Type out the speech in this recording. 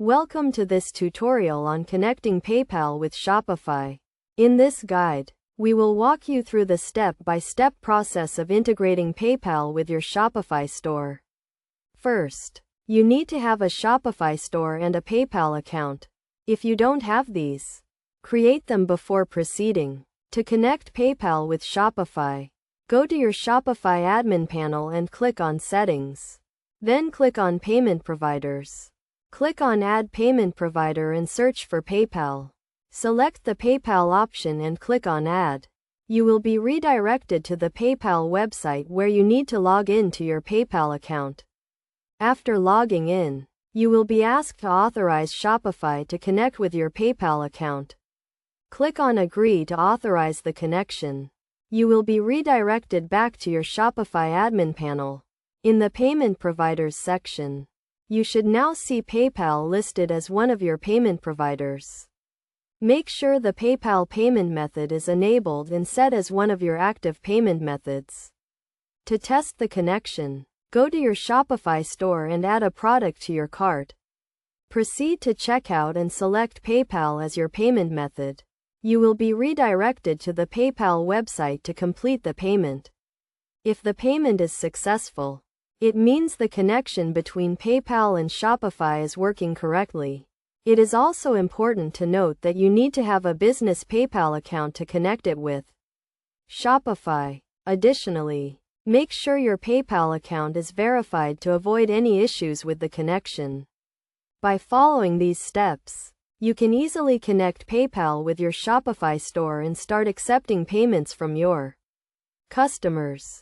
Welcome to this tutorial on connecting PayPal with Shopify. In this guide, we will walk you through the step-by-step process of integrating PayPal with your Shopify store. First, you need to have a Shopify store and a PayPal account. If you don't have these, create them before proceeding. To connect PayPal with Shopify, go to your Shopify admin panel and click on Settings. Then click on Payment Providers. Click on Add Payment Provider and search for PayPal. Select the PayPal option and click on Add. You will be redirected to the PayPal website where you need to log in to your PayPal account. After logging in, you will be asked to authorize Shopify to connect with your PayPal account. Click on Agree to authorize the connection. You will be redirected back to your Shopify admin panel. In the Payment Providers section, you should now see PayPal listed as one of your payment providers. Make sure the PayPal payment method is enabled and set as one of your active payment methods. To test the connection, go to your Shopify store and add a product to your cart. Proceed to checkout and select PayPal as your payment method. You will be redirected to the PayPal website to complete the payment. If the payment is successful, it means the connection between PayPal and Shopify is working correctly. It is also important to note that you need to have a business PayPal account to connect it with Shopify. Additionally, make sure your PayPal account is verified to avoid any issues with the connection. By following these steps, you can easily connect PayPal with your Shopify store and start accepting payments from your customers.